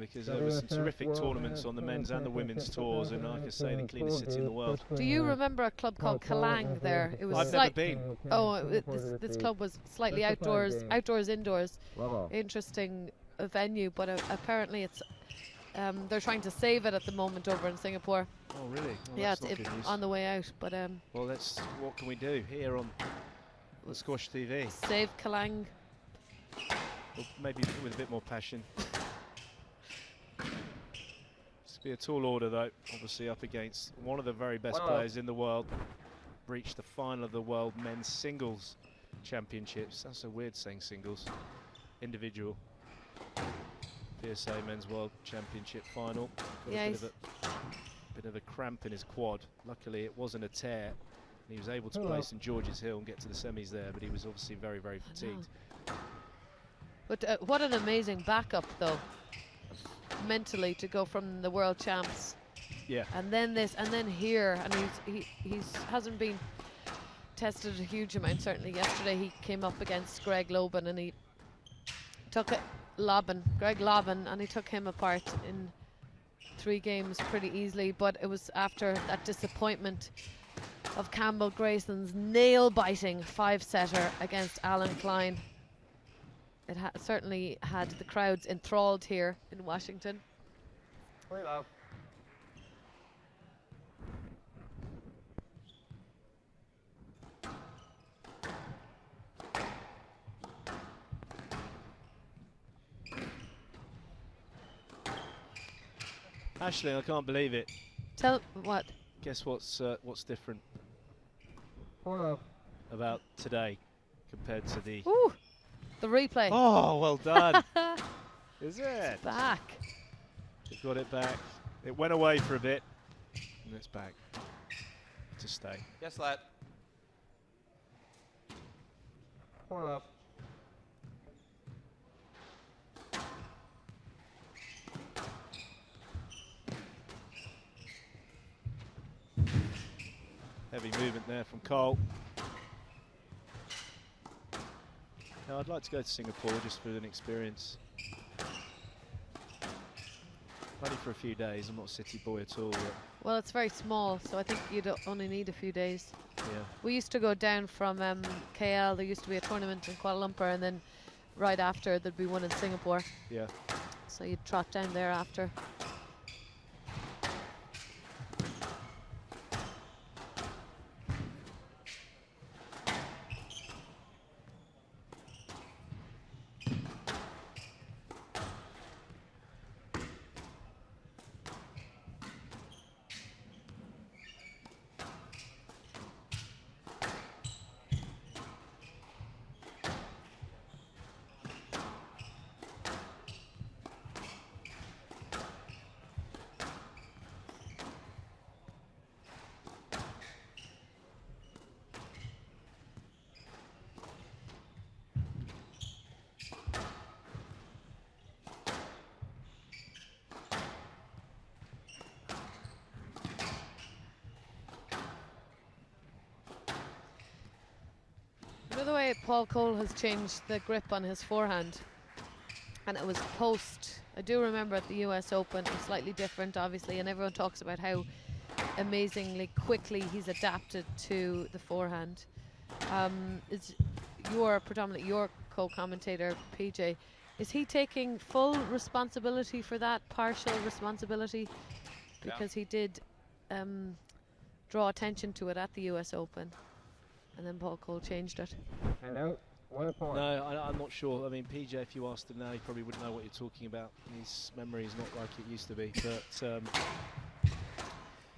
because there were some terrific tournaments on the men's and the women's tours, and like I say, the cleanest city in the world. Do you remember a club called Klang there? It was I've never been. Oh, this club was slightly outdoors, indoors. Interesting venue, but apparently it's they're trying to save it at the moment over in Singapore. Oh, really? Well, yeah, it's on the way out. But well, what can we do here on the Squash TV? Save Klang. Well, maybe with a bit more passion. It's be a tall order, though. Obviously, up against one of the very best players in the world. Reached the final of the World Men's Singles Championships. That's so weird saying singles. Individual. PSA Men's World Championship final. Got a bit of a cramp in his quad. Luckily, it wasn't a tear. He was able to play St George's Hill and get to the semis there, but he was obviously very, very fatigued. But what an amazing backup, though, mentally, to go from the world champs. Yeah. And then this, and then here, and he hasn't been tested a huge amount. Certainly yesterday he came up against Greg Lobban, and he took Greg Lobban, and he took him apart in 3 games pretty easily. But it was after that disappointment of Campbell Grayson's nail-biting 5-setter against Alan Klein. It certainly had the crowds enthralled here in Washington. Ashley, I can't believe it. Tell what? Guess what's different about today compared to the... Ooh, the replay. Oh, well done. Is it? It's back. We've got it back. It went away for a bit, and it's back to stay. Yes, lad. Heavy movement there from Coll. Now, I'd like to go to Singapore just for an experience. Only for a few days. I'm not a city boy at all. Well, it's very small, so I think you'd only need a few days. Yeah. We used to go down from KL. There used to be a tournament in Kuala Lumpur, and then right after there'd be one in Singapore. Yeah. So you'd trot down there after. The way Paul Coll has changed the grip on his forehand, and it was post. I do remember at the US Open, it was slightly different, obviously, and everyone talks about how amazingly quickly he's adapted to the forehand. Is predominantly your co-commentator, PJ, is he taking full responsibility for that, partial responsibility? Because he did draw attention to it at the US Open. And then Paul Coll changed it. No, I'm not sure. I mean, PJ, if you asked him now, he probably wouldn't know what you're talking about. His memory is not like it used to be. But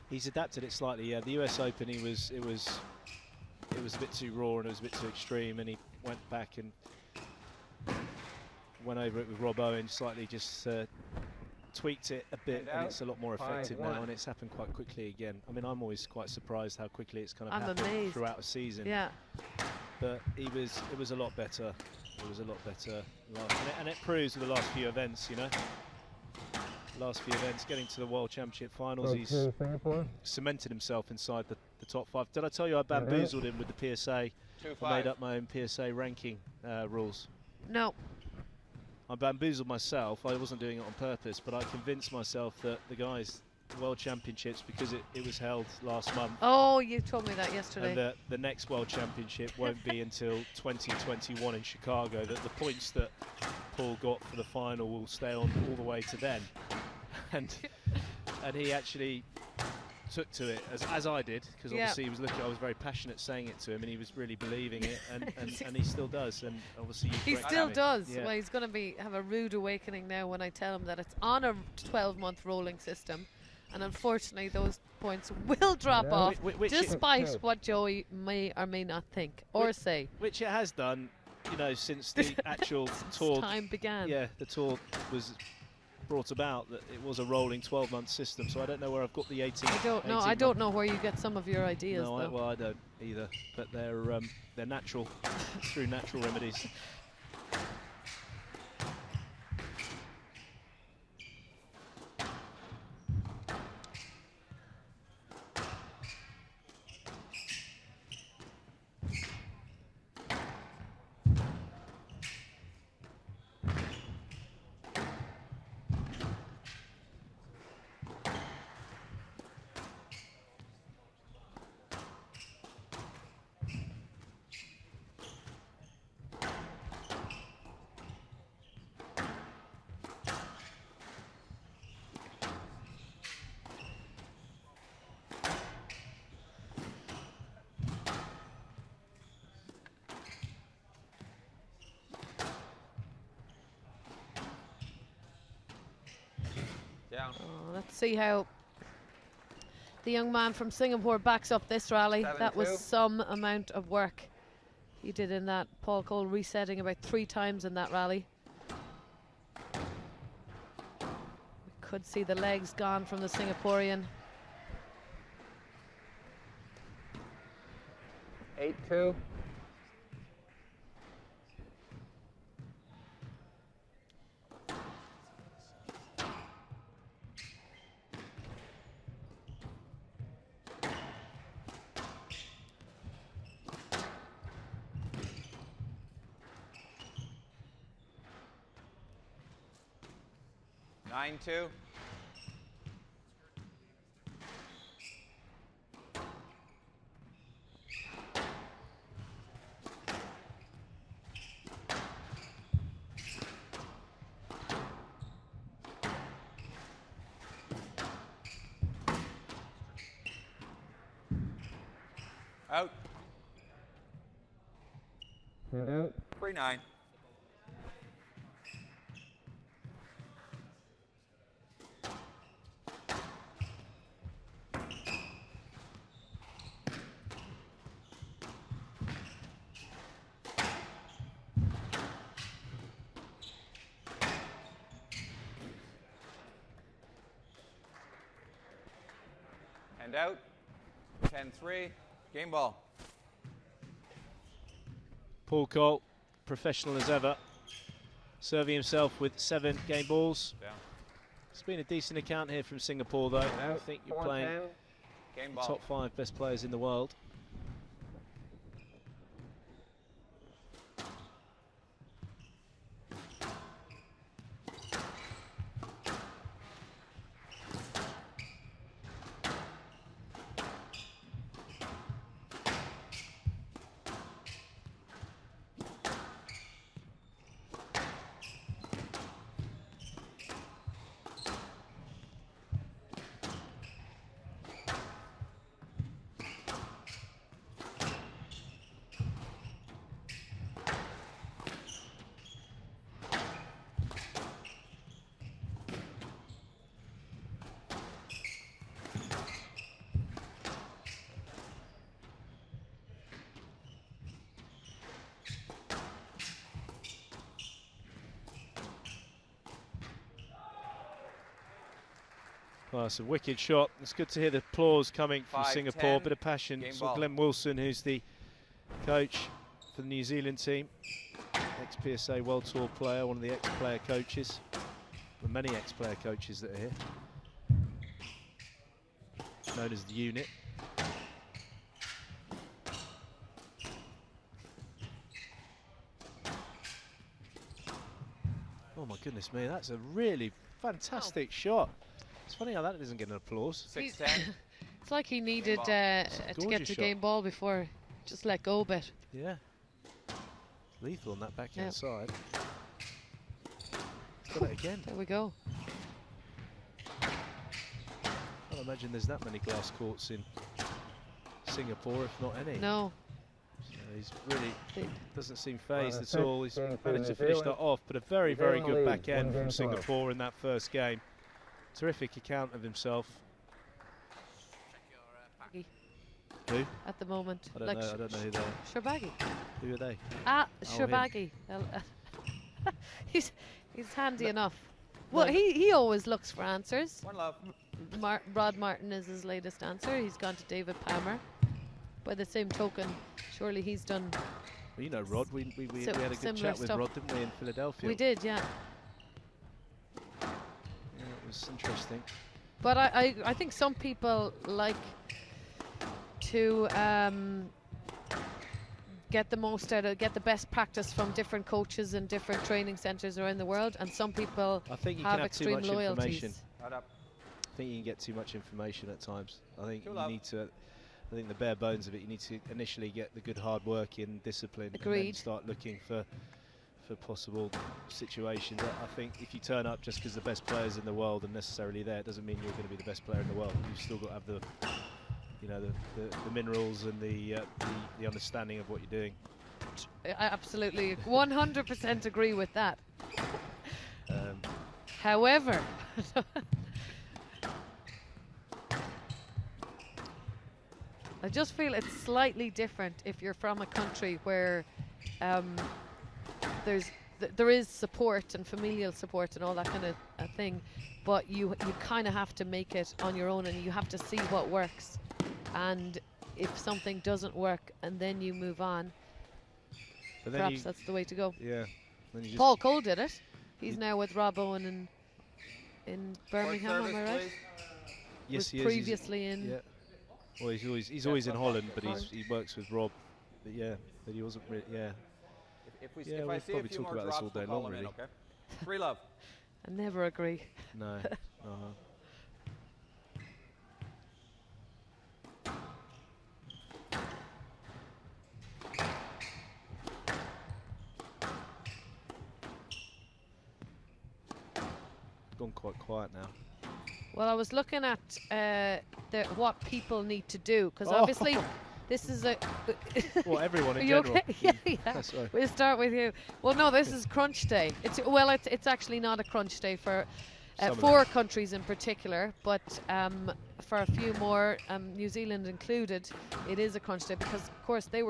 he's adapted it slightly. Yeah, the US Open, it was a bit too raw and it was a bit too extreme, and he went back and went over it with Rob Owen, slightly just tweaked it a bit, and it's a lot more effective now, and it's happened quite quickly again. I mean, I'm always quite surprised how quickly it's kind of happened throughout a season. Yeah. But it was a lot better. It was a lot better, and it proves with the last few events, you know. Last few events, getting to the World Championship finals, he's cemented himself inside the top 5. Did I tell you I bamboozled him with the PSA? I made up my own PSA ranking rules. No. I bamboozled myself. I wasn't doing it on purpose, but I convinced myself that the World Championships, because it was held last month. Oh, you told me that yesterday. And the next World Championship won't be until 2021 in Chicago. That the points that Paul got for the final will stay on all the way to then. And he actually took to it as I did, because obviously he was looking. I was very passionate saying it to him, and he was really believing it, and he still does. And obviously he still does. Yeah. Well, he's going to have a rude awakening now when I tell him that it's on a 12-month rolling system, and unfortunately those points will drop off, despite what Joey may or may not think or say. Which it has done, you know, since the actual tour time began. Yeah, the tour was brought about, that it was a rolling 12-month system. So I don't know where I've got the 18. I don't know where you get some of your ideas. No, I don't either. But they're natural through natural remedies. Down. Oh, let's see how the young man from Singapore backs up this rally. That was some amount of work he did in that. Paul Coll resetting about 3 times in that rally. We could see the legs gone from the Singaporean. 8-2. Nine two. Out. Out. 3-9. And out. 10-3. Game ball. Paul Coll, professional as ever, serving himself with 7 game balls. Down. It's been a decent account here from Singapore, though. I think you're playing Game the ball. top 5 best players in the world. Well, it's a wicked shot. It's good to hear the applause coming from Singapore. Bit of passion. So Glenn Wilson, who's the coach for the New Zealand team, ex-PSA World Tour player, one of the ex-player coaches. There are many ex-player coaches that are here, known as the unit. Oh goodness me, that's a really fantastic shot. It's funny how that doesn't get an applause. 6-10. It's like he needed to get gorgeous to shot. game ball before just let go a bit. Yeah. Lethal on that backhand Yep. side. He's got it again. There we go. I can't imagine there's that many glass courts in Singapore, if not any. No. So he's really doesn't seem phased at all. He's managed to finish that off, but a very, very good backhand from Singapore in that first game. Terrific account of himself. Who? At the moment. I don't know. I don't know who they are. Sharbaghi. Who are they? Ah, Oh, Sharbaghi. he's handy No. enough. Well, No. he always looks for answers. 1 love. Rod Martin is his latest answer. He's gone to David Palmer. By the same token, surely he's done. Well, you know Rod. We had a good Similar chat with stuff. Rod, didn't we, in Philadelphia? We did, yeah. Yeah, it was interesting. But I think some people like to get the most out of, get the best practice from different coaches and different training centres around the world, and some people I think you have can have too extreme much information. loyalties. Right up. I think you can get too much information at times. I think Too you low. need to. I think the bare bones of it, you need to initially get the good hard work in, discipline, and then Agreed. start looking for possible situations. I think if you turn up just because the best players in the world are necessarily there, it doesn't mean you're going to be the best player in the world. You've still got to have the, you know, the minerals and the understanding of what you're doing. I absolutely 100% agree with that. Um, However, I just feel it's slightly different if you're from a country where there is support and familial support and all that kind of thing, but you kind of have to make it on your own, and you have to see what works. And if something doesn't work, and then you move on, but then perhaps that's the way to go. yeah. Then you just Paul Coll did it. He's now with Rob Owen in Court Birmingham, am service, I right? please. yes, Was he is. previously in. Yeah. Well, he's always in Holland, but he works with Rob. But yeah, but he wasn't really. Yeah. If Yeah, I we'll see a probably few talk more about this drops, all day we'll call long, them in, really. okay? 3 love. I never agree. No. Uh-huh. Gone quite quiet now. Well, I was looking at what people need to do, because Oh. obviously this is a. Well, everyone Are in you general. okay? Yeah, yeah. That's right. We'll start with you. Well, no, this is crunch day. It's actually not a crunch day for Some of 4 countries in particular, but for a few more, New Zealand included, it is a crunch day because, of course, they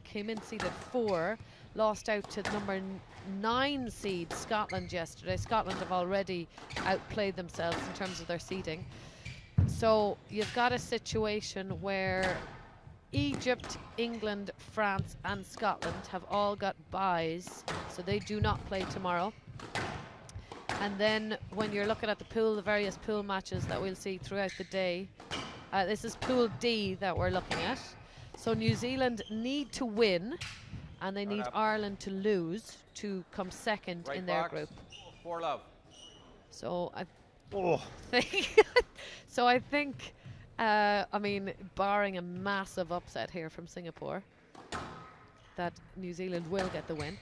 came in seeded 4, lost out to number 9 seed Scotland yesterday. Scotland have already outplayed themselves in terms of their seeding. So you've got a situation where Egypt, England, France and Scotland have all got byes, so they do not play tomorrow. And then when you're looking at the pool, the various pool matches that we'll see throughout the day, this is Pool D that we're looking at. So New Zealand need to win, and they need Ireland to lose to come second Right in their box. group. 4 love. So I Oh, think, I mean, barring a massive upset here from Singapore, that New Zealand will get the win.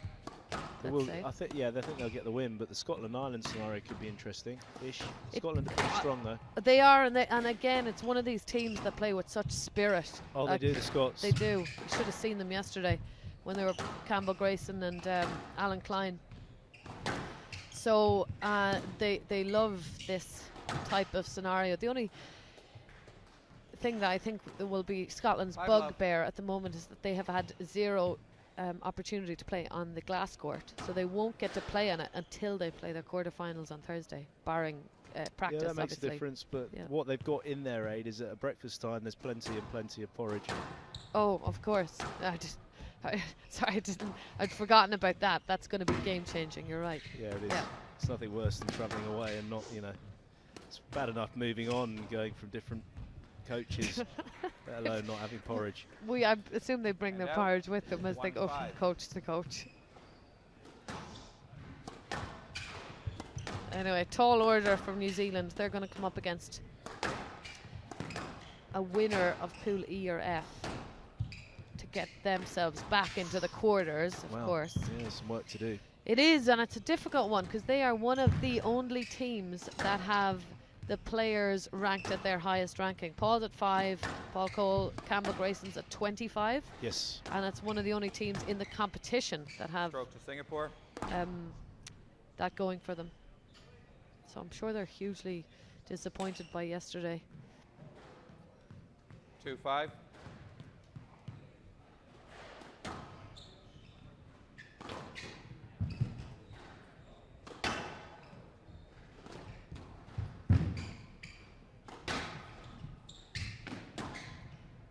Let's say. I think they'll get the win, but the Scotland-Ireland scenario could be interesting-ish. Scotland are pretty strong though. They are, and again, it's one of these teams that play with such spirit. Oh, they do, the Scots. They do. You should have seen them yesterday when they were Campbell Grayson and Alan Klein. So they love this type of scenario. The only thing that I think will be Scotland's 5 love. bugbear at the moment is that they have had 0 opportunity to play on the glass court, so they won't get to play on it until they play their quarterfinals on Thursday, barring practice. Yeah, that makes obviously. a difference, but Yeah. what they've got in their aid is at breakfast time there's plenty of porridge. Oh, of course. I'd forgotten about that. That's going to be game changing. You're right. Yeah, it is. Yeah. It's nothing worse than travelling away and not, it's bad enough moving on and going from different coaches, let alone not having porridge. I assume they bring And their out. porridge with them as they go from 1-5. coach to coach. Anyway, tall order from New Zealand. They're going to come up against a winner of Pool E or F to get themselves back into the quarters, of course. Yeah, there's some work to do. It is, and it's a difficult one because they are one of the only teams that have the players ranked at their highest ranking. Paul's at 5, Paul Coll, Campbell Grayson's at 25. Yes. And it's one of the only teams in the competition that have Stroke to Singapore. that going for them. So I'm sure they're hugely disappointed by yesterday. 2-5.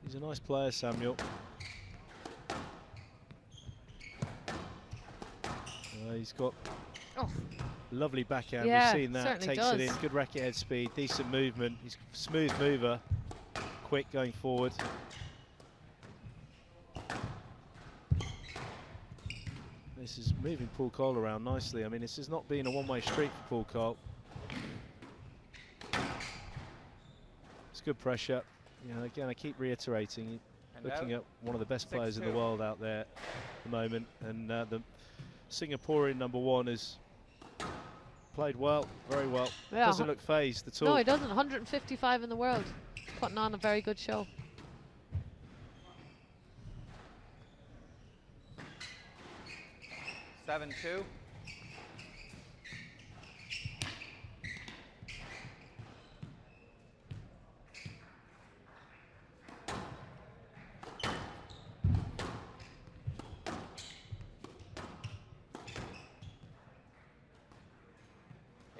He's a nice player, Samuel. He's got lovely backhand. Yeah, we've seen that. Takes it in. Good racket head speed. Decent movement. He's a smooth mover. Quick going forward. This is moving Paul Coll around nicely. I mean, this has not been a one-way street for Paul Coll. It's good pressure. You know, again, I keep reiterating, looking at one of the best players in the world out there at the moment, and the Singaporean #1 has played well, very well. Yeah, Doesn't look phased at all. No, he doesn't. 155 in the world. Putting on a very good show. Seven, 2.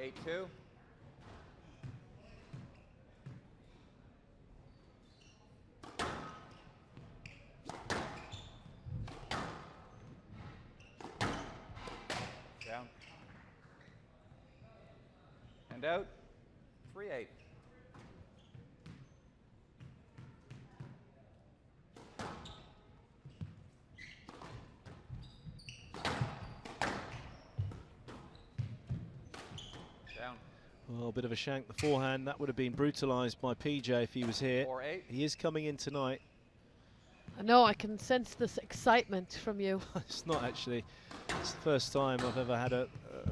Eight, 2. Down. And out. 3-8. Down. Well, a bit of a shank, the forehand. That would have been brutalised by PJ if he was here. 4-8. He is coming in tonight. I know, I can sense this excitement from you. It's not actually. It's the first time I've ever had a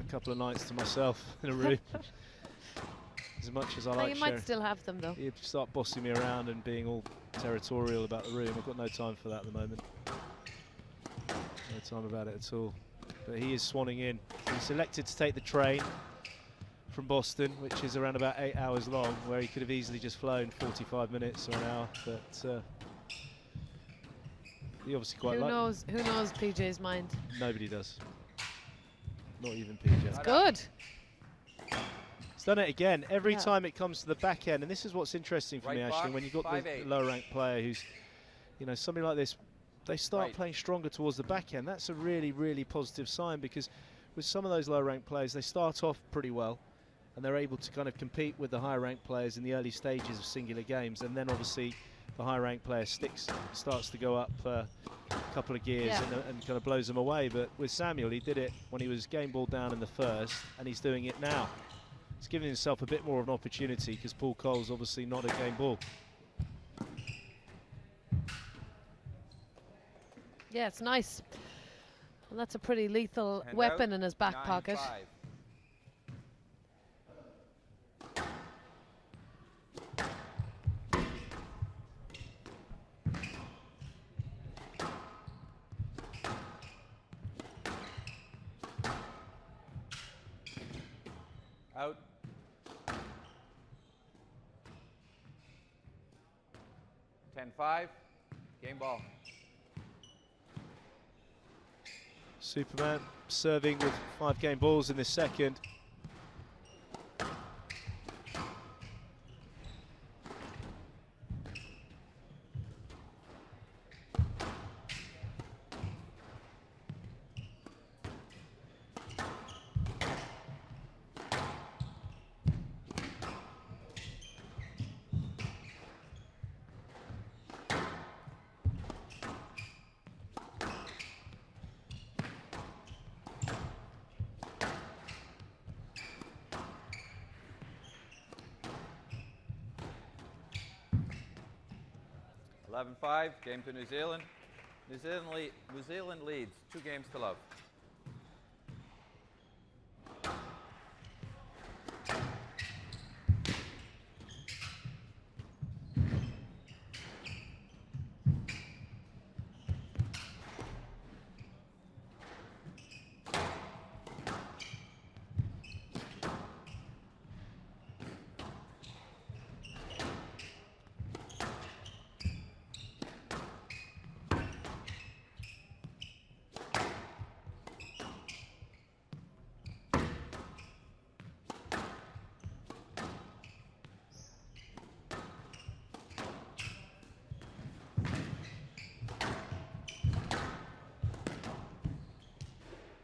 couple of nights to myself in a room. As much as I like you might still have them, though. He'd start bossing me around and being all territorial about the room. I've got no time for that at the moment. No time about it at all. But he is swanning in. He selected to take the train from Boston, which is around about 8 hours long, where he could have easily just flown 45 minutes or an hour. But he obviously quite likes it. Who knows PJ's mind? Nobody does. Not even PJ. It's good. He's done it again. Every time it comes to the back end, and this is what's interesting for Right me, actually, when you've got the lower-ranked player who's, you know, something like this, they start playing stronger towards the back end. That's a really, really positive sign, because with some of those lower-ranked players, they start off pretty well, and they're able to kind of compete with the higher-ranked players in the early stages of singular games, and then obviously the high-ranked player starts to go up a couple of gears and kind of blows them away. But with Samuel, he did it when he was game ball down in the first, and he's doing it now. He's giving himself a bit more of an opportunity, because Paul Coll's obviously not a game ball. Yeah, it's nice. And that's a pretty lethal weapon in his back pocket. 9-5. Out. Ten-5. Game ball. Superman serving with 5 game balls in this second. 11-5, game to New Zealand. New Zealand leads 2 games to love.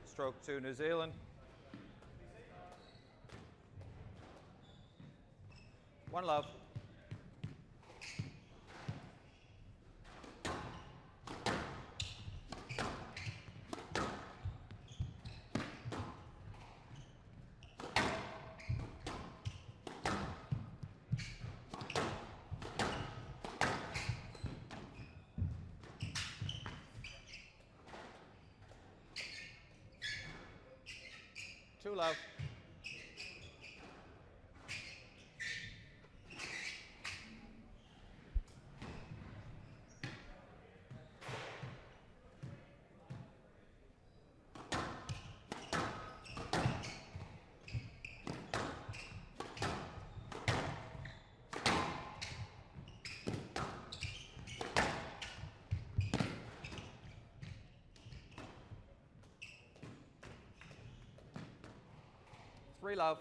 Stroke 2, New Zealand. One love. Two love. Three love.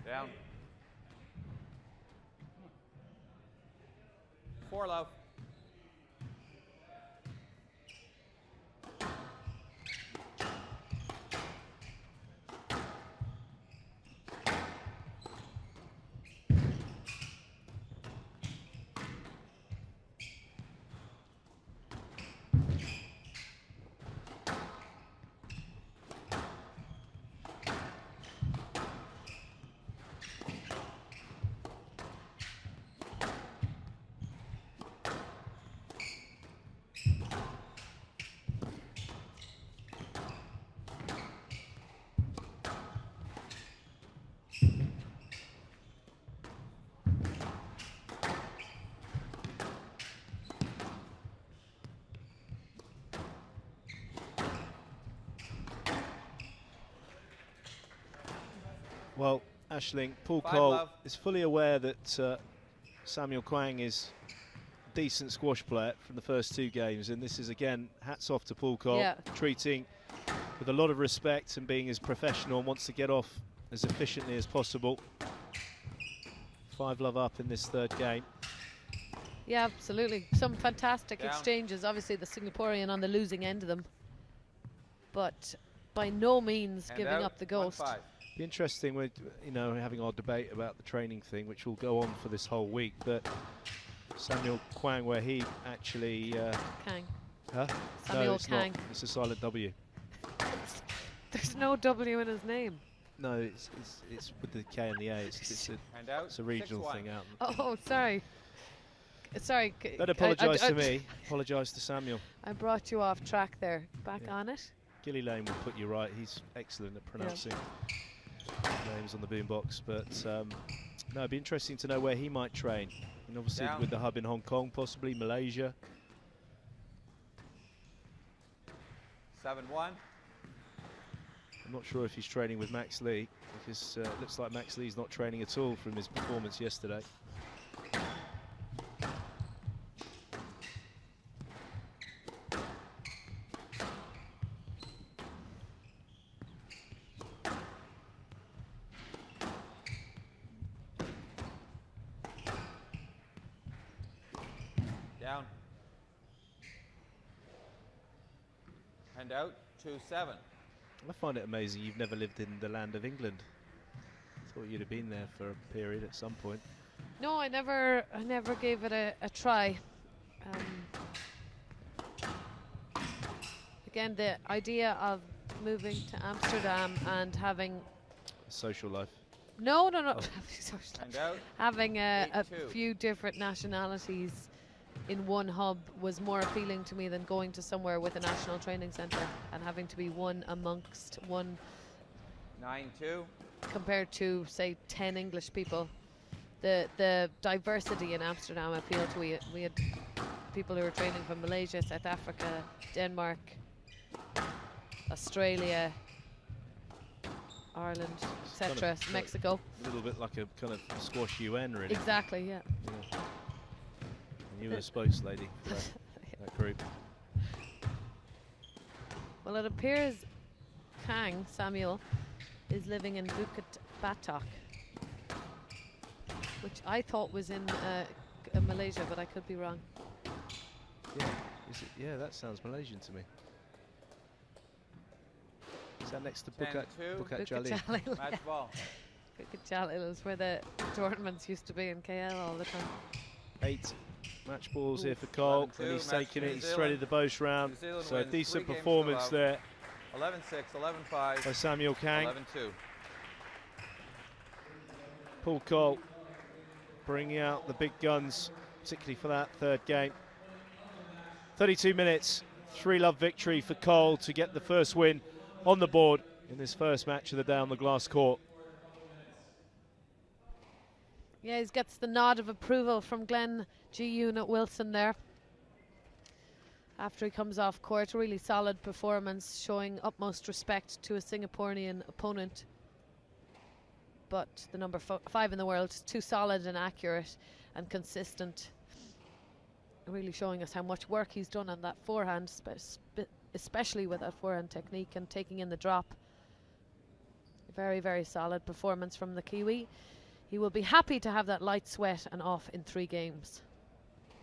Down. Four love. Well, Aisling, Paul Five Coll love. is fully aware that Samuel Kang is a decent squash player from the first 2 games, and this is, again, hats off to Paul Coll, Yeah. treating with a lot of respect and being as professional and wants to get off as efficiently as possible. 5 love up in this 3rd game. Yeah, absolutely. Some fantastic Down. exchanges. Obviously, the Singaporean on the losing end of them, but by no means Hand giving out, up the ghost. 1-5. Be interesting with, you know, having our debate about the training thing, which will go on for this whole week, but Samuel Kang, where he actually... Kang. Huh? Samuel No, it's Kang. not. It's a silent W. There's no W in his name. No, it's with the K and the A. It's Hand out. a regional 6-1. thing out. Oh, sorry. Sorry. Don't apologise to me. Apologise to Samuel. I brought you off track there. Back Yeah. on it. Gilly Lane will put you right. He's excellent at pronouncing names on the boombox. But no, it'd be interesting to know where he might train. And obviously Down. with the hub in Hong Kong, possibly Malaysia. 7-1. I'm not sure if he's training with Max Lee, because it looks like Max Lee's not training at all from his performance yesterday. Down. And out, 2-7. I find it amazing you've never lived in the land of England. Thought you'd have been there for a period at some point. No, I never gave it a try. Again, the idea of moving to Amsterdam and having A social life. no. Oh. And out. Having a 8-2. few different nationalities in one hub was more appealing to me than going to somewhere with a national training centre and having to be one amongst one 9-2. compared to, say, 10 English people. The diversity in Amsterdam appealed to me. We had people who were training from Malaysia, South Africa, Denmark, Australia, Ireland, etc., kind of Mexico. A little bit like a kind of squash UN, really. Exactly, yeah. Yeah. And you were the spokes lady for that group. Well, it appears Kang, Samuel, is living in Bukit Batok, which I thought was in Malaysia, but I could be wrong. Yeah, is it? Yeah, that sounds Malaysian to me. Is that next to Bukit 10-2. Bukit Bukit Jalil? Match Jalil. ball. Bukit Jalil is where the tournaments used to be in KL all the time. 8 match balls here for Coll, 11-2, and he's match taken New it. He's Zealand. threaded the boat round. New Zealand So a wins decent 3 games performance to there 11-6, 11-5, by Samuel Kang. 11-2. Paul Coll bringing out the big guns, particularly for that third game. 32 minutes, 3-love victory for Coll to get the first win on the board in this first match of the day on the glass court. Yeah, he gets the nod of approval from Glenn G. Unit Wilson there. After he comes off court, a really solid performance, showing utmost respect to a Singaporean opponent. But the number 5 in the world is too solid and accurate and consistent. Really showing us how much work he's done on that forehand, especially with that forehand technique and taking in the drop. Very, very solid performance from the Kiwi. He will be happy to have that light sweat and off in 3 games.